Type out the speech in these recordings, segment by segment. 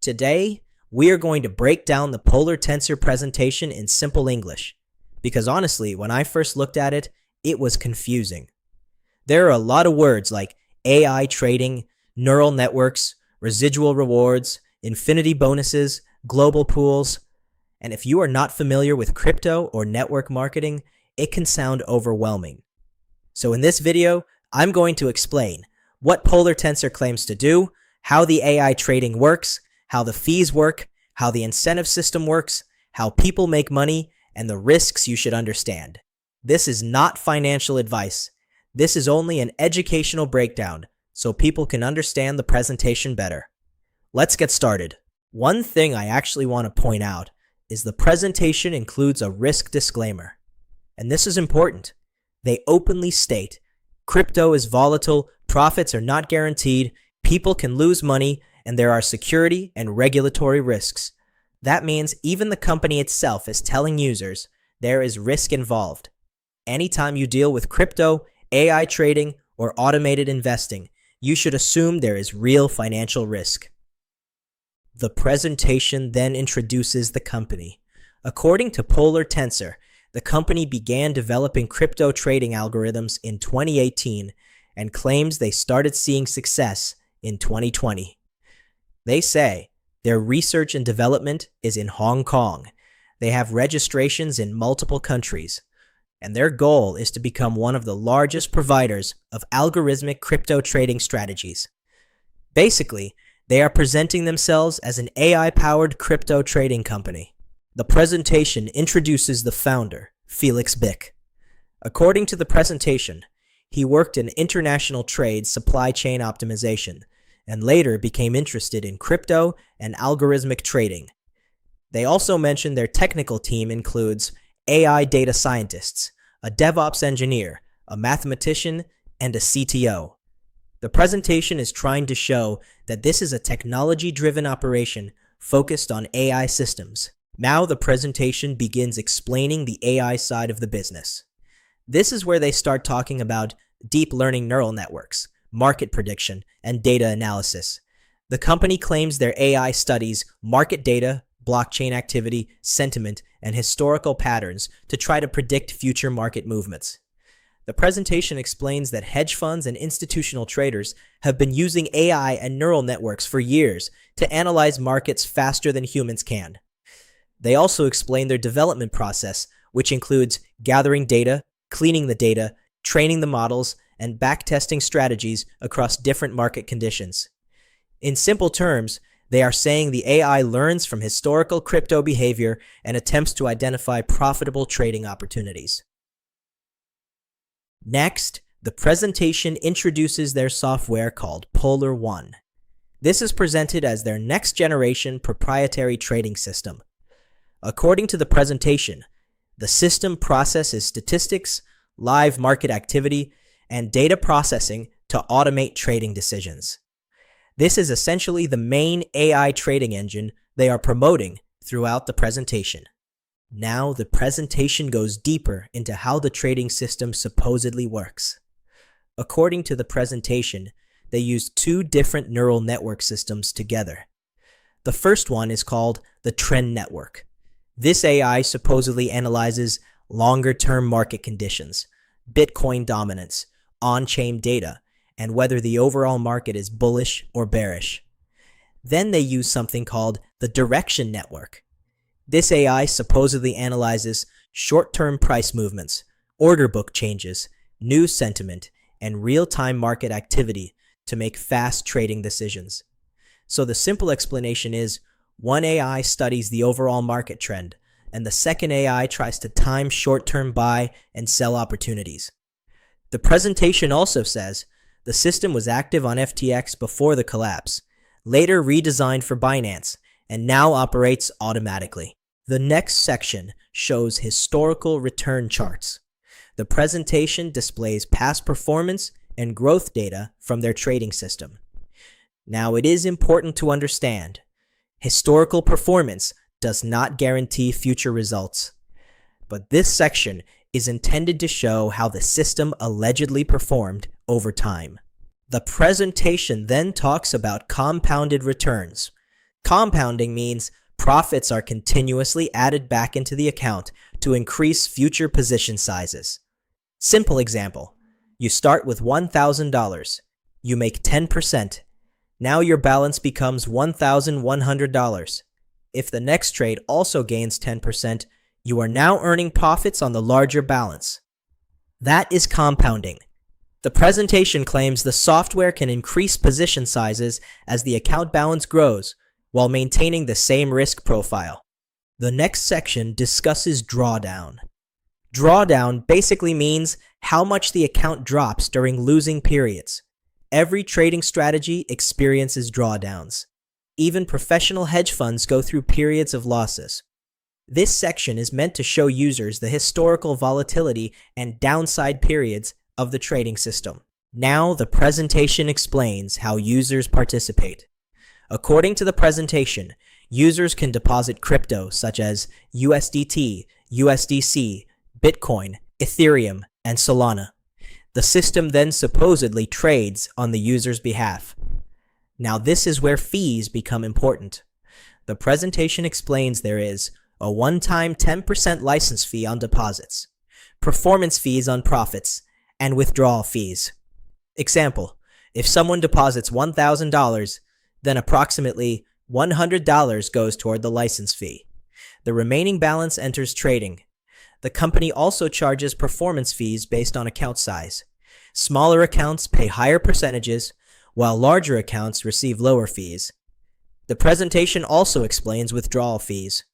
Today, we are going to break down the Polar Tensor presentation in simple English, because honestly, when I first looked at it, it was confusing. There are a lot of words like AI trading, neural networks, residual rewards, infinity bonuses, global pools, and if you are not familiar with crypto or network marketing, it can sound overwhelming. So in this video, I'm going to explain what Polar Tensor claims to do, how the AI trading works, how the fees work, how the incentive system works, how people make money, and the risks you should understand. This is not financial advice. This is only an educational breakdown, so people can understand the presentation better. Let's get started. One thing I actually want to point out is the presentation includes a risk disclaimer. And this is important. They openly state, crypto is volatile, profits are not guaranteed, people can lose money, and there are security and regulatory risks. That means even the company itself is telling users there is risk involved. Anytime you deal with crypto, AI trading, or automated investing, you should assume there is real financial risk. The presentation then introduces the company. According to Polar Tensor, the company began developing crypto trading algorithms in 2018 and claims they started seeing success in 2020. They say their research and development is in Hong Kong. They have registrations in multiple countries, and their goal is to become one of the largest providers of algorithmic crypto trading strategies. Basically, they are presenting themselves as an AI-powered crypto trading company. The presentation introduces the founder, Felix Bick. According to the presentation, he worked in international trade supply chain optimization and later became interested in crypto and algorithmic trading. They also mentioned their technical team includes AI data scientists, a DevOps engineer, a mathematician, and a CTO. The presentation is trying to show that this is a technology-driven operation focused on AI systems. Now the presentation begins explaining the AI side of the business. This is where they start talking about deep learning neural networks, market prediction, and data analysis. The company claims their AI studies market data, blockchain activity, sentiment, and historical patterns to try to predict future market movements. The presentation explains that hedge funds and institutional traders have been using AI and neural networks for years to analyze markets faster than humans can. They also explain their development process, which includes gathering data, cleaning the data, training the models, and backtesting strategies across different market conditions. In simple terms, they are saying the AI learns from historical crypto behavior and attempts to identify profitable trading opportunities. Next, the presentation introduces their software called Polar One. This is presented as their next-generation proprietary trading system. According to the presentation, the system processes statistics, live market activity, and data processing to automate trading decisions. This is essentially the main AI trading engine they are promoting throughout the presentation. Now the presentation goes deeper into how the trading system supposedly works. According to the presentation, they used two different neural network systems together. The first one is called the trend network. This AI supposedly analyzes longer-term market conditions, Bitcoin dominance, on-chain data, and whether the overall market is bullish or bearish. Then they use something called the direction network. This AI supposedly analyzes short-term price movements, order book changes, news sentiment, and real-time market activity to make fast trading decisions. So the simple explanation is, one AI studies the overall market trend, and the second AI tries to time short-term buy and sell opportunities. The presentation also says the system was active on FTX before the collapse, later redesigned for Binance, and now operates automatically. The next section shows historical return charts. The presentation displays past performance and growth data from their trading system. Now, it is important to understand, historical performance does not guarantee future results. But this section is intended to show how the system allegedly performed over time. The presentation then talks about compounded returns. Compounding means profits are continuously added back into the account to increase future position sizes. Simple example. You start with $1,000. You make 10%. Now your balance becomes $1,100. If the next trade also gains 10%, you are now earning profits on the larger balance. That is compounding. The presentation claims the software can increase position sizes as the account balance grows while maintaining the same risk profile. The next section discusses drawdown. Drawdown basically means how much the account drops during losing periods. Every trading strategy experiences drawdowns. Even professional hedge funds go through periods of losses. This section is meant to show users the historical volatility and downside periods of the trading system. Now the presentation explains how users participate. According to the presentation, users can deposit crypto such as USDT, USDC, Bitcoin, Ethereum, and Solana. The system then supposedly trades on the user's behalf. Now this is where fees become important. The presentation explains there is a one-time 10% license fee on deposits, performance fees on profits, and withdrawal fees. Example, if someone deposits $1,000, then approximately $100 goes toward the license fee. The remaining balance enters trading. The company also charges performance fees based on account size. Smaller accounts pay higher percentages, while larger accounts receive lower fees. The presentation also explains withdrawal fees: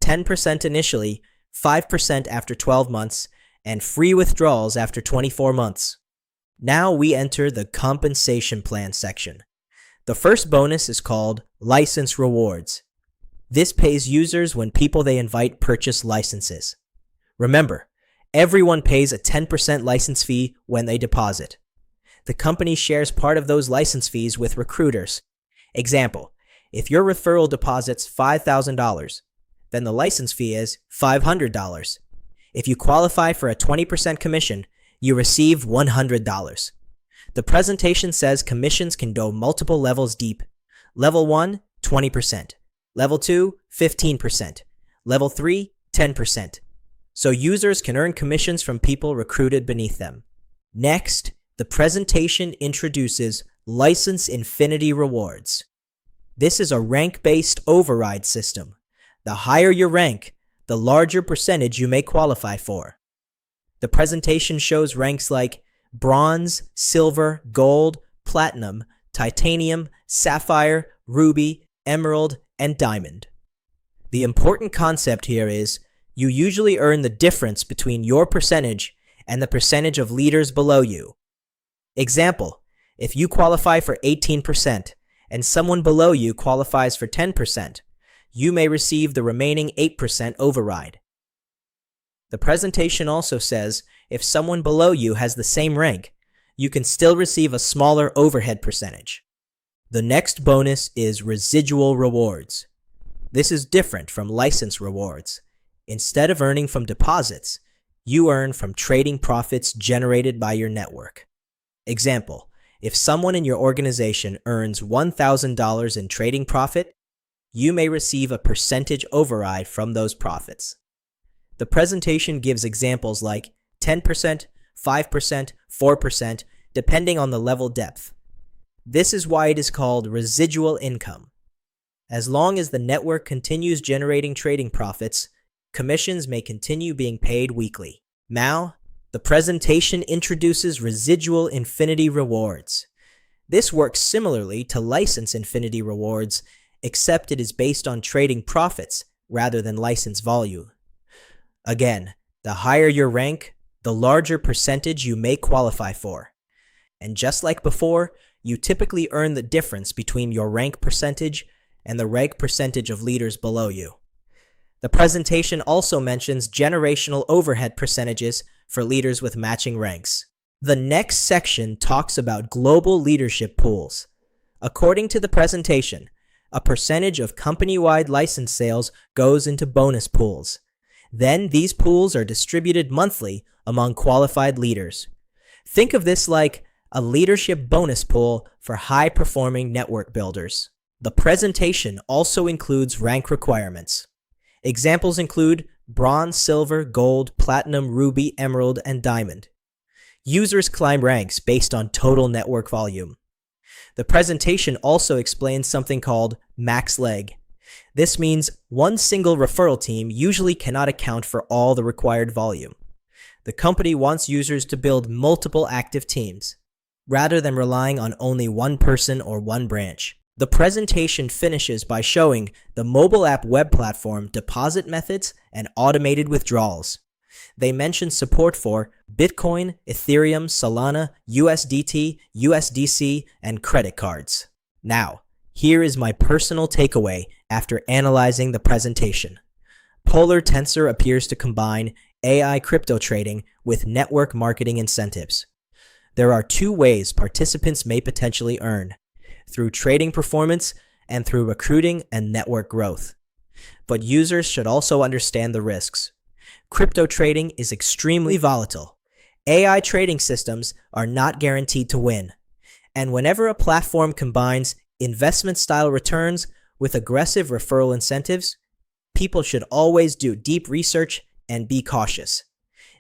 10% initially, 5% after 12 months, and free withdrawals after 24 months. Now we enter the compensation plan section. The first bonus is called License Rewards. This pays users when people they invite purchase licenses. Remember, everyone pays a 10% license fee when they deposit. The company shares part of those license fees with recruiters. Example, if your referral deposits $5,000, then the license fee is $500. If you qualify for a 20% commission, you receive $100. The presentation says commissions can go multiple levels deep. Level 1, 20%. Level 2, 15%. Level 3, 10%. So users can earn commissions from people recruited beneath them. Next, the presentation introduces License Infinity Rewards. This is a rank-based override system. The higher your rank, the larger percentage you may qualify for. The presentation shows ranks like Bronze, Silver, Gold, Platinum, Titanium, Sapphire, Ruby, Emerald, and Diamond. The important concept here is you usually earn the difference between your percentage and the percentage of leaders below you. Example, if you qualify for 18% and someone below you qualifies for 10%, you may receive the remaining 8% override. The presentation also says if someone below you has the same rank, you can still receive a smaller overhead percentage. The next bonus is Residual Rewards. This is different from license rewards. Instead of earning from deposits, you earn from trading profits generated by your network. Example, if someone in your organization earns $1,000 in trading profit, you may receive a percentage override from those profits. The presentation gives examples like 10%, 5%, 4%, depending on the level depth. This is why it is called residual income. As long as the network continues generating trading profits, commissions may continue being paid weekly. Now, the presentation introduces Residual Infinity Rewards. This works similarly to License Infinity Rewards, except it is based on trading profits rather than license volume. Again, the higher your rank, the larger percentage you may qualify for. And just like before, you typically earn the difference between your rank percentage and the rank percentage of leaders below you. The presentation also mentions generational overhead percentages for leaders with matching ranks. The next section talks about global leadership pools. According to the presentation, a percentage of company-wide license sales goes into bonus pools. Then these pools are distributed monthly among qualified leaders. Think of this like a leadership bonus pool for high-performing network builders. The presentation also includes rank requirements. Examples include bronze, silver, gold, platinum, ruby, emerald, and diamond. Users climb ranks based on total network volume. The presentation also explains something called max leg. This means one single referral team usually cannot account for all the required volume. The company wants users to build multiple active teams, rather than relying on only one person or one branch. The presentation finishes by showing the mobile app web platform deposit methods and automated withdrawals. They mention support for Bitcoin, Ethereum, Solana, USDT, USDC, and credit cards. Now, here is my personal takeaway after analyzing the presentation. Polar Tensor appears to combine AI crypto trading with network marketing incentives. There are two ways participants may potentially earn: through trading performance and through recruiting and network growth. But users should also understand the risks. Crypto trading is extremely volatile. AI trading systems are not guaranteed to win. And whenever a platform combines investment-style returns with aggressive referral incentives, people should always do deep research and be cautious.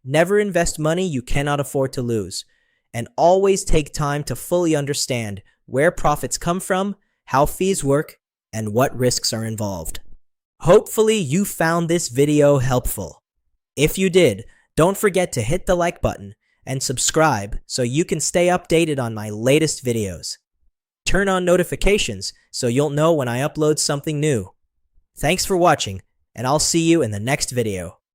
Never invest money you cannot afford to lose, and always take time to fully understand where profits come from, how fees work, and what risks are involved. Hopefully you found this video helpful. If you did, don't forget to hit the like button and subscribe so you can stay updated on my latest videos. Turn on notifications so you'll know when I upload something new. Thanks for watching, and I'll see you in the next video.